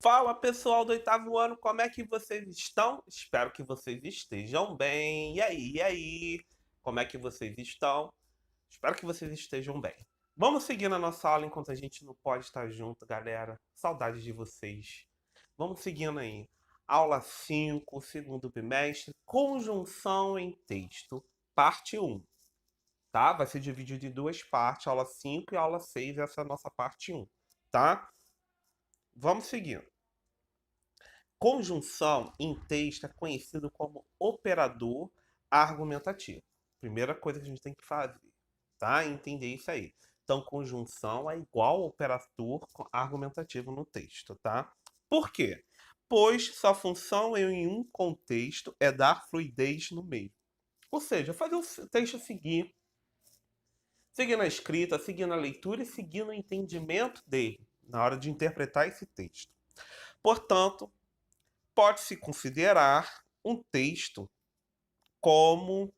Fala pessoal do oitavo ano, como é que vocês estão? Espero que vocês estejam bem. E aí? Como é que vocês estão? Espero que vocês estejam bem. Vamos seguir na nossa aula enquanto a gente não pode estar junto, galera. Saudades de vocês. Vamos seguindo aí. Aula 5, segundo bimestre, conjunção em texto, parte um, tá? Vai ser dividido em duas partes, aula 5 e aula 6, essa é a nossa parte um, tá? Vamos seguindo. Conjunção em texto é conhecido como operador argumentativo. Primeira coisa que a gente tem que fazer, tá? Entender isso aí. Então, conjunção é igual operador argumentativo no texto, tá? Por quê? Pois sua função em um contexto é dar fluidez no meio. Ou seja, fazer o texto seguir na escrita, seguir na leitura e seguir no entendimento dele, na hora de interpretar esse texto. Portanto, pode-se considerar um texto como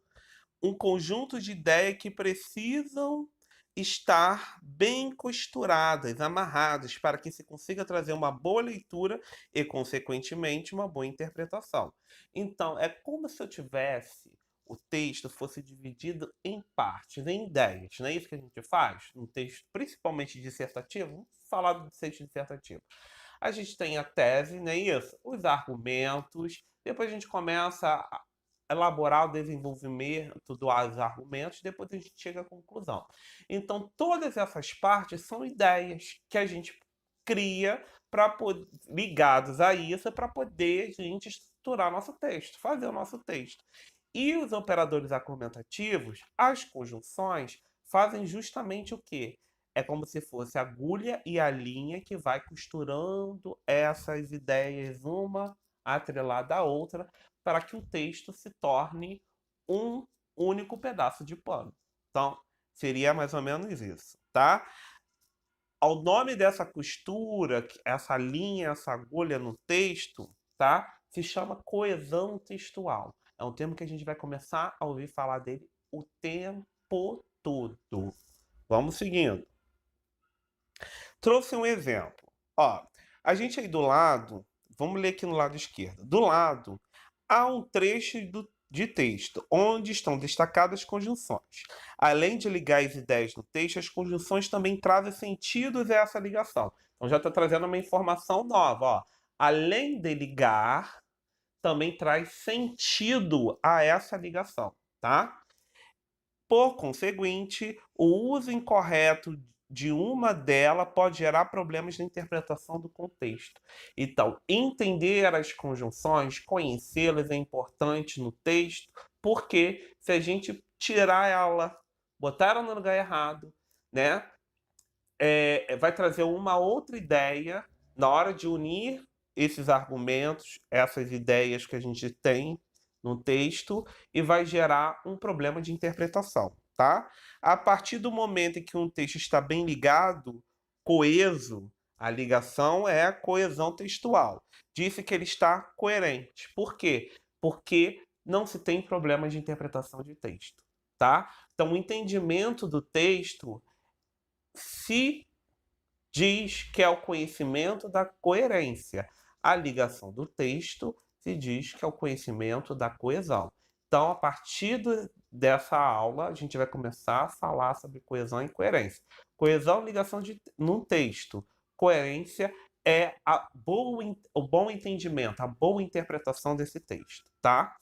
um conjunto de ideias que precisam estar bem costuradas, amarradas, para que se consiga trazer uma boa leitura e, consequentemente, uma boa interpretação. Então, é como se eu tivesse o texto fosse dividido em partes, em ideias. Não é isso que a gente faz? Um texto, principalmente dissertativo. Vamos falar do texto dissertativo. A gente tem a tese, não é isso? Os argumentos. Depois a gente começa a elaborar o desenvolvimento dos argumentos, depois a gente chega à conclusão. Então, todas essas partes são ideias que a gente cria para ligados a isso para poder a gente estruturar nosso texto, fazer o nosso texto. E os operadores argumentativos, as conjunções, fazem justamente o quê? É como se fosse a agulha e a linha que vai costurando essas ideias uma atrelada à outra para que o texto se torne um único pedaço de pano. Então, seria mais ou menos isso, tá? Ao nome dessa costura, essa linha, essa agulha no texto, tá? Se chama coesão textual. É um termo que a gente vai começar a ouvir falar dele o tempo todo. Vamos seguindo. Trouxe um exemplo. Ó, a gente aí do lado, vamos ler aqui no lado esquerdo. Do lado, há um trecho de texto, onde estão destacadas as conjunções. Além de ligar as ideias no texto, as conjunções também trazem sentidos a essa ligação. Então já está trazendo uma informação nova. Ó. Além de ligar, também traz sentido a essa ligação, tá? Por conseguinte, o uso incorreto de uma delas pode gerar problemas na interpretação do contexto. Então, entender as conjunções, conhecê-las é importante no texto, porque se a gente tirar ela, botar ela no lugar errado, né, vai trazer uma outra ideia na hora de unir esses argumentos, essas ideias que a gente tem no texto e vai gerar um problema de interpretação, tá? A partir do momento em que um texto está bem ligado, coeso, a ligação é a coesão textual. Disse que ele está coerente. Por quê? Porque não se tem problema de interpretação de texto, tá? Então, o entendimento do texto se diz que é o conhecimento da coerência. A ligação do texto se diz que é o conhecimento da coesão. Então, a partir dessa aula, a gente vai começar a falar sobre coesão e coerência. Coesão, ligação num texto. Coerência é o bom entendimento, a boa interpretação desse texto, tá?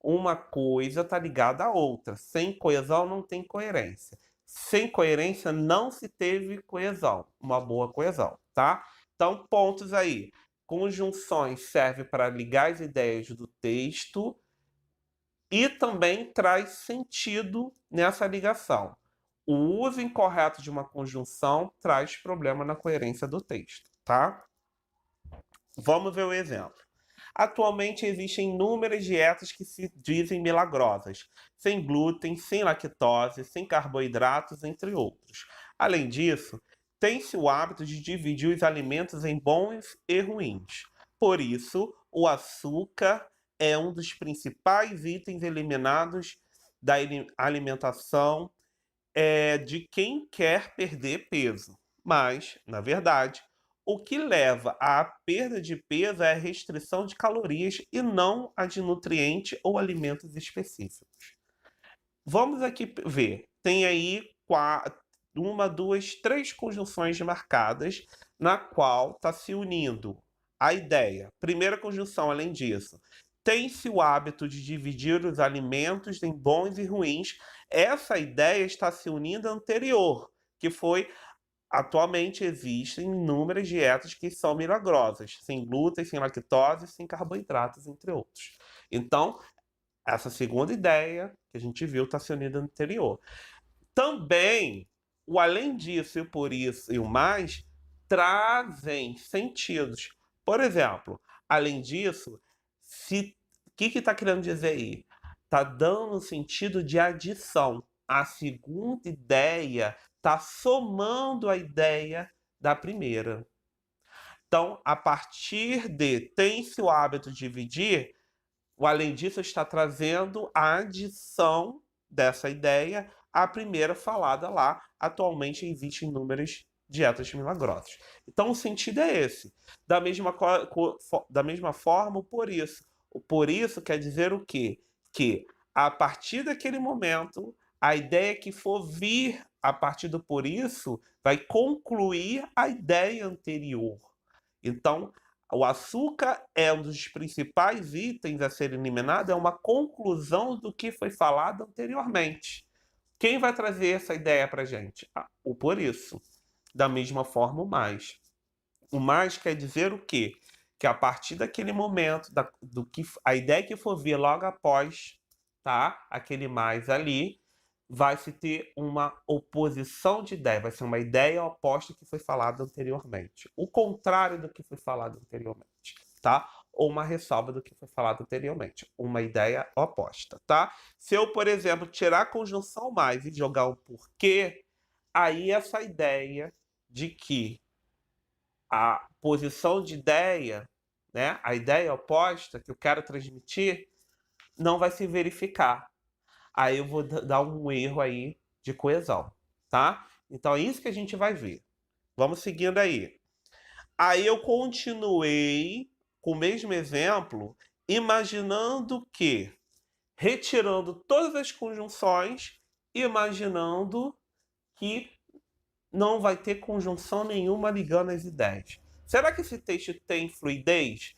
Uma coisa está ligada à outra. Sem coesão não tem coerência. Sem coerência não se teve coesão, uma boa coesão, tá? Então, pontos aí. Conjunções serve para ligar as ideias do texto e também traz sentido nessa ligação. O uso incorreto de uma conjunção traz problema na coerência do texto, tá? Vamos ver o exemplo. Atualmente existem inúmeras dietas que se dizem milagrosas, sem glúten, sem lactose, sem carboidratos, entre outros. Além disso, tem-se o hábito de dividir os alimentos em bons e ruins. Por isso, o açúcar é um dos principais itens eliminados da alimentação de quem quer perder peso. Mas, na verdade, O que leva à perda de peso é a restrição de calorias e não a de nutrientes ou alimentos específicos. Vamos aqui ver. Tem aí uma, duas, três conjunções marcadas, na qual está se unindo a ideia. Primeira conjunção, além disso, tem-se o hábito de dividir os alimentos em bons e ruins. Essa ideia está se unindo à anterior, que foi: atualmente existem inúmeras dietas que são milagrosas, sem glúten, sem lactose, sem carboidratos, entre outros. Então, essa segunda ideia que a gente viu está se unindo à anterior. Também, o além disso e o por isso e o mais trazem sentidos. Por exemplo, além disso, o que está querendo dizer aí? Está dando um sentido de adição. A segunda ideia está somando a ideia da primeira. Então, a partir de tem-se o hábito de dividir, o além disso está trazendo a adição dessa ideia à primeira falada lá. Atualmente existem inúmeras dietas milagrosas. Então o sentido é esse. Da mesma forma, o por isso. O por isso quer dizer o quê? Que a partir daquele momento, a ideia que for vir a partir do por isso vai concluir a ideia anterior. Então, o açúcar é um dos principais itens a ser eliminado, é uma conclusão do que foi falado anteriormente. Quem vai trazer essa ideia para a gente? O por isso. Da mesma forma, o mais. O mais quer dizer o quê? Que a partir daquele momento, a ideia que for vir logo após, tá? Aquele mais ali, vai se ter uma oposição de ideia, vai ser uma ideia oposta que foi falada anteriormente. O contrário do que foi falado anteriormente, tá? Ou uma ressalva do que foi falado anteriormente. Uma ideia oposta, tá? Se eu, por exemplo, tirar a conjunção mais e jogar um porquê, aí essa ideia de que a posição de ideia, né, a ideia oposta que eu quero transmitir, não vai se verificar. Aí eu vou dar um erro aí de coesão, tá? Então é isso que a gente vai ver. Vamos seguindo aí. Aí eu continuei com o mesmo exemplo, imaginando que, retirando todas as conjunções, imaginando que não vai ter conjunção nenhuma ligando as ideias. Será que esse texto tem fluidez?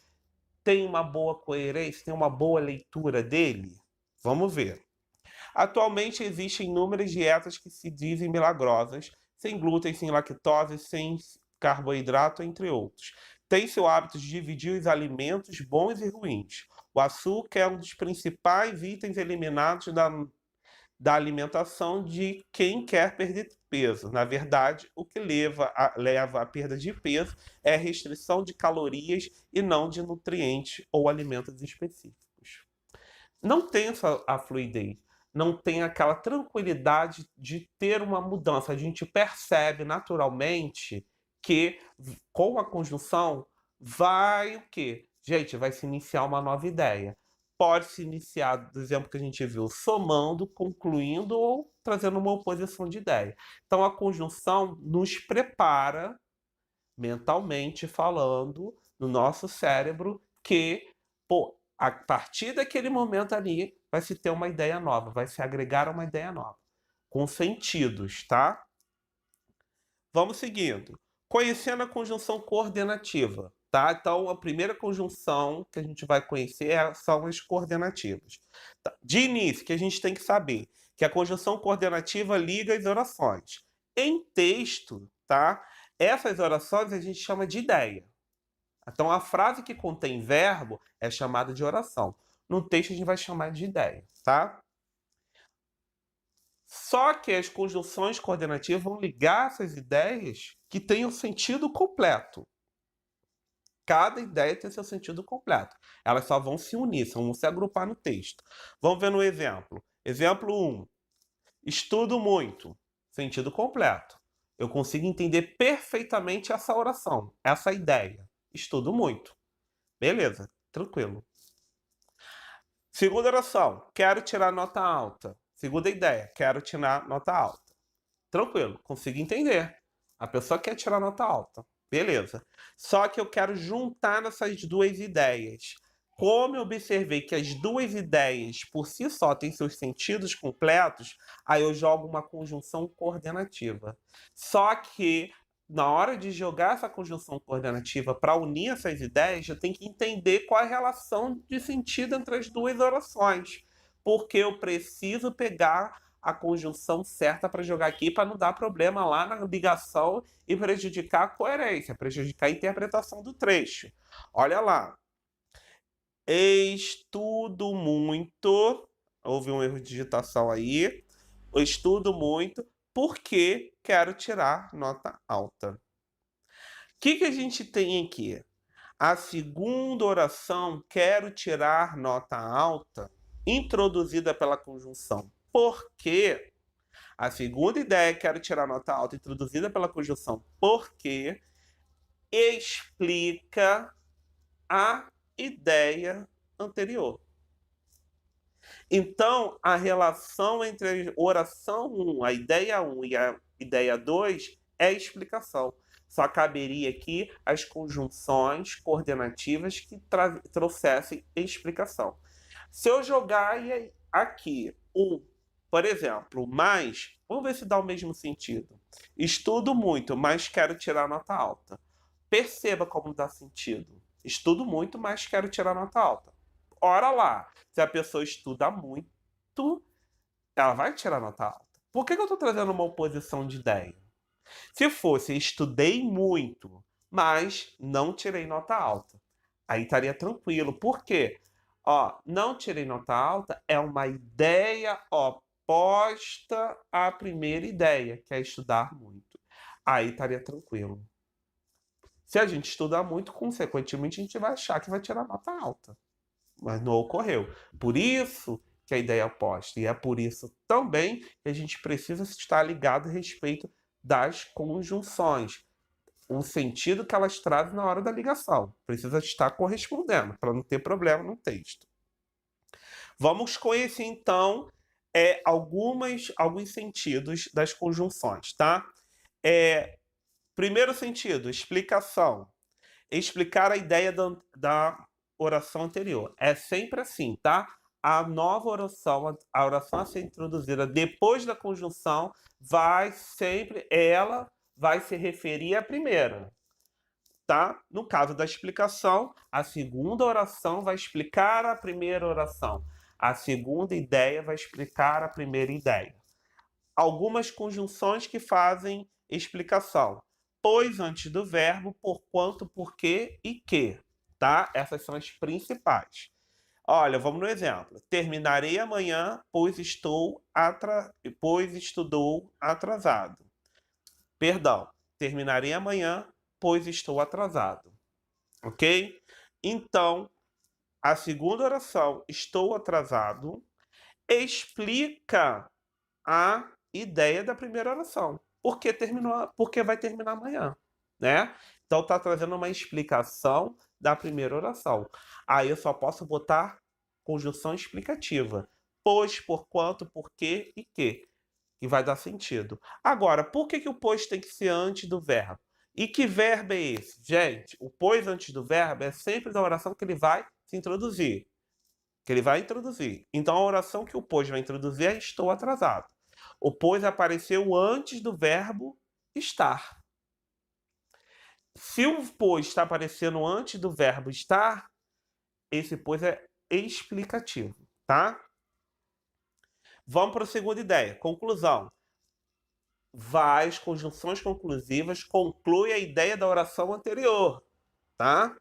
Tem uma boa coerência? Tem uma boa leitura dele? Vamos ver. Atualmente existem inúmeras dietas que se dizem milagrosas, sem glúten, sem lactose, sem carboidrato, entre outros. Tem seu hábito de dividir os alimentos bons e ruins. O açúcar é um dos principais itens eliminados da alimentação de quem quer perder peso. Na verdade, o que leva à perda de peso é a restrição de calorias e não de nutrientes ou alimentos específicos. Não tem a fluidez, não tem aquela tranquilidade de ter uma mudança. A gente percebe naturalmente que com a conjunção vai o quê? Gente, vai se iniciar uma nova ideia. Pode se iniciar, do exemplo que a gente viu, somando, concluindo ou trazendo uma oposição de ideia. Então a conjunção nos prepara, mentalmente falando, no nosso cérebro, que, pô, a partir daquele momento ali, vai se ter uma ideia nova, vai se agregar uma ideia nova, com sentidos, tá? Vamos seguindo. Conhecendo a conjunção coordenativa, tá? Então, a primeira conjunção que a gente vai conhecer são as coordenativas. Tá? De início, que a gente tem que saber que a conjunção coordenativa liga as orações. Em texto, tá? Essas orações a gente chama de ideia. Então, a frase que contém verbo é chamada de oração. No texto, a gente vai chamar de ideia, tá? Só que as conjunções coordenativas vão ligar essas ideias que têm o sentido completo. Cada ideia tem seu sentido completo. Elas só vão se unir, só vão se agrupar no texto. Vamos ver no exemplo. Exemplo 1. Estudo muito. Sentido completo. Eu consigo entender perfeitamente essa oração, essa ideia. Estudo muito. Beleza, tranquilo. Segunda oração. Quero tirar nota alta. Segunda ideia. Quero tirar nota alta. Tranquilo, consigo entender. A pessoa quer tirar nota alta. Beleza. Só que eu quero juntar essas duas ideias. Como eu observei que as duas ideias por si só têm seus sentidos completos, aí eu jogo uma conjunção coordenativa. Só que na hora de jogar essa conjunção coordenativa para unir essas ideias, eu tenho que entender qual é a relação de sentido entre as duas orações, porque eu preciso pegar a conjunção certa para jogar aqui para não dar problema lá na ligação e prejudicar a coerência, prejudicar a interpretação do trecho. Olha lá. Estudo muito. Houve um erro de digitação aí. Estudo muito porque quero tirar nota alta. O que a gente tem aqui? A segunda oração, quero tirar nota alta, introduzida pela conjunção. Porque a segunda ideia, quero tirar nota alta, introduzida pela conjunção porque explica a ideia anterior. Então, a relação entre a oração 1, a ideia 1 e a ideia 2 é explicação. Só caberia aqui as conjunções coordenativas que trouxessem explicação. Se eu jogar aqui por exemplo, mais, vamos ver se dá o mesmo sentido. Estudo muito, mas quero tirar nota alta. Perceba como dá sentido. Estudo muito, mas quero tirar nota alta. Ora lá, se a pessoa estuda muito, ela vai tirar nota alta. Por que eu estou trazendo uma oposição de ideia? Se fosse estudei muito, mas não tirei nota alta, aí estaria tranquilo. Por quê? Não tirei nota alta é uma ideia oposta à primeira ideia, que é estudar muito. Aí estaria tranquilo. Se a gente estudar muito, consequentemente, a gente vai achar que vai tirar nota alta. Mas não ocorreu. Por isso que a ideia é oposta. E é por isso também que a gente precisa estar ligado a respeito das conjunções. O sentido que elas trazem na hora da ligação. Precisa estar correspondendo, para não ter problema no texto. Vamos conhecer, então, alguns sentidos das conjunções, tá? Primeiro sentido, explicação. Explicar a ideia da oração anterior. É sempre assim, tá? A nova oração, a oração a ser introduzida depois da conjunção, ela vai se referir à primeira, tá? No caso da explicação, a segunda oração vai explicar a primeira oração. A segunda ideia vai explicar a primeira ideia. Algumas conjunções que fazem explicação. Pois antes do verbo, porquanto, porque e que, tá? Essas são as principais. Olha, vamos no exemplo. Terminarei amanhã, pois estudou atrasado. Perdão. Terminarei amanhã, pois estou atrasado. Ok? Então, a segunda oração, estou atrasado, explica a ideia da primeira oração. Porque vai terminar amanhã, né? Então está trazendo uma explicação da primeira oração. Aí eu só posso botar conjunção explicativa. Pois, porquanto, porque e que vai dar sentido. Agora, por que o pois tem que ser antes do verbo? E que verbo é esse? Gente, o pois antes do verbo é sempre da oração que ele vai se introduzir. Então, a oração que o pois vai introduzir é estou atrasado. O pois apareceu antes do verbo estar. Se o pois está aparecendo antes do verbo estar, esse pois é explicativo, tá? Vamos para a segunda ideia. Conclusão. As conjunções conclusivas concluem a ideia da oração anterior, tá?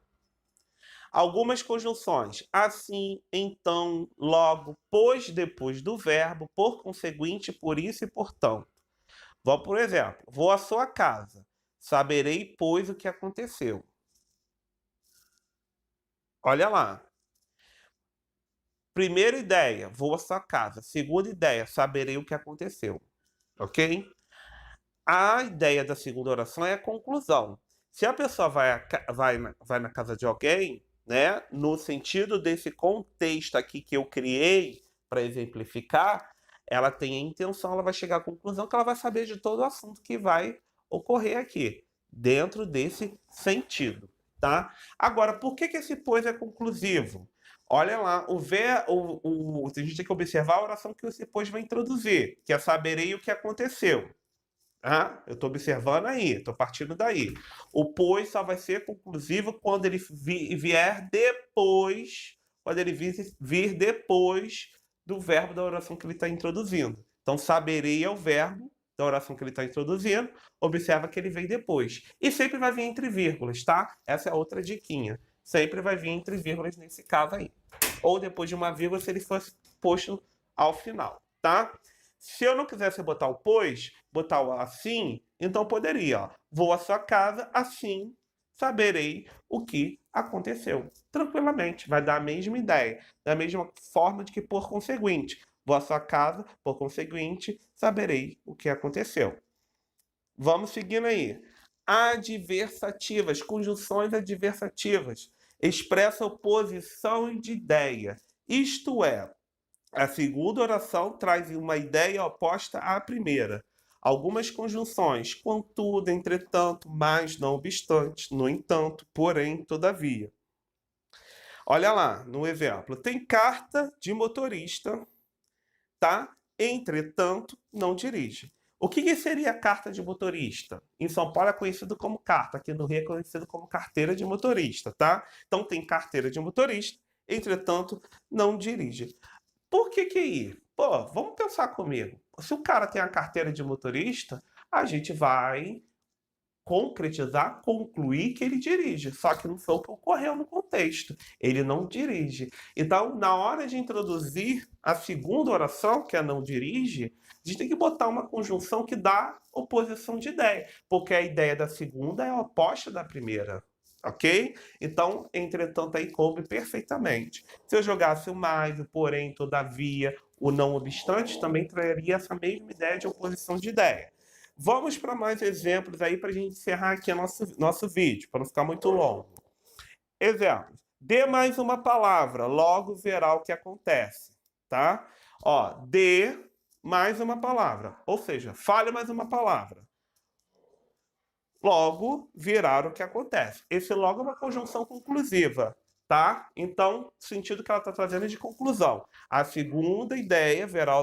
Algumas conjunções. Assim, então, logo, pois, depois do verbo, por conseguinte, por isso e portanto. Vamos por exemplo. Vou à sua casa. Saberei, pois, o que aconteceu. Olha lá. Primeira ideia, vou à sua casa. Segunda ideia, saberei o que aconteceu. Ok? A ideia da segunda oração é a conclusão. Se a pessoa vai na casa de alguém, né, no sentido desse contexto aqui que eu criei para exemplificar, ela tem a intenção, ela vai chegar à conclusão que ela vai saber de todo o assunto que vai ocorrer aqui. dentro desse sentido, tá? Agora, por que esse pois é conclusivo? Olha lá, a gente tem que observar a oração que o se pois vai introduzir, que é saberei o que aconteceu. Ah, eu estou observando aí, estou partindo daí. O pois só vai ser conclusivo quando ele vier depois, quando ele vir depois do verbo da oração que ele está introduzindo. Então, saberei é o verbo da oração que ele está introduzindo. Observa que ele vem depois. E sempre vai vir entre vírgulas, tá? Essa é outra diquinha. Sempre vai vir entre vírgulas nesse caso aí. Ou depois de uma vírgula se ele fosse posto ao final, tá? Se eu não quisesse botar o pois, botar o assim, então poderia, ó, vou à sua casa, assim saberei o que aconteceu. Tranquilamente, vai dar a mesma ideia, da mesma forma de que por conseguinte. Vou à sua casa, por conseguinte, saberei o que aconteceu. Vamos seguindo aí. Adversativas, conjunções adversativas, expressa oposição de ideia. Isto é, a segunda oração traz uma ideia oposta à primeira. Algumas conjunções, contudo, entretanto, mas, não obstante, no entanto, porém, todavia. Olha lá, no exemplo. Tem carta de motorista, tá? Entretanto, não dirige. O que seria carta de motorista? Em São Paulo é conhecido como carta, aqui no Rio é conhecido como carteira de motorista, tá? Então tem carteira de motorista, entretanto, não dirige. Por que ir? Pô, vamos pensar comigo. Se o cara tem a carteira de motorista, a gente vai concretizar, concluir que ele dirige. Só que não foi o que ocorreu no contexto. Ele não dirige. Então, na hora de introduzir a segunda oração, que é não dirige, a gente tem que botar uma conjunção que dá oposição de ideia, porque a ideia da segunda é oposta da primeira. Ok? Então, entretanto, aí coube perfeitamente. Se eu jogasse o mais, o porém, todavia, o não obstante, também traria essa mesma ideia de oposição de ideia. Vamos para mais exemplos aí para a gente encerrar aqui nosso vídeo, para não ficar muito longo. Exemplos. Dê mais uma palavra, logo verá o que acontece, tá? Ó, dê mais uma palavra, ou seja, fale mais uma palavra. Logo virar o que acontece. Esse logo é uma conjunção conclusiva, tá? Então, o sentido que ela está trazendo é de conclusão. A segunda ideia, verá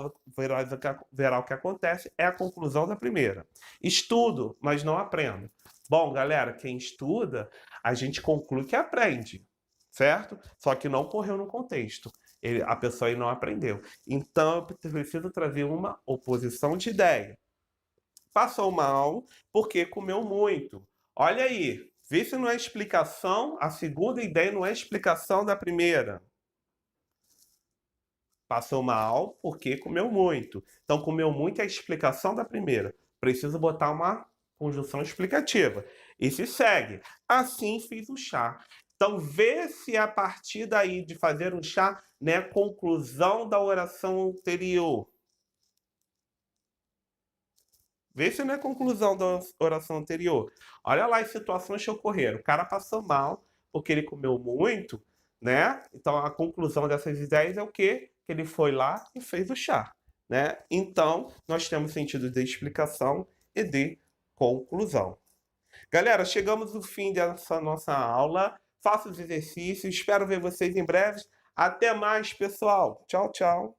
o que acontece, é a conclusão da primeira. Estudo, mas não aprendo. Bom, galera, quem estuda, a gente conclui que aprende, certo? Só que não correu no contexto. A pessoa aí não aprendeu. Então, eu preciso trazer uma oposição de ideia. Passou mal porque comeu muito. Olha aí, vê se não é explicação, a segunda ideia não é explicação da primeira. Passou mal porque comeu muito. Então, comeu muito é a explicação da primeira. Preciso botar uma conjunção explicativa. E se segue. Assim fiz o chá. Então, vê se a partir daí de fazer um chá, né, conclusão da oração anterior. Vê se não é conclusão da oração anterior. Olha lá as situações que ocorreram. O cara passou mal porque ele comeu muito, né? Então a conclusão dessas ideias é o quê? Que ele foi lá e fez o chá, né? Então nós temos sentido de explicação e de conclusão. Galera, chegamos ao fim dessa nossa aula. Faça os exercícios. Espero ver vocês em breve. Até mais, pessoal. Tchau, tchau.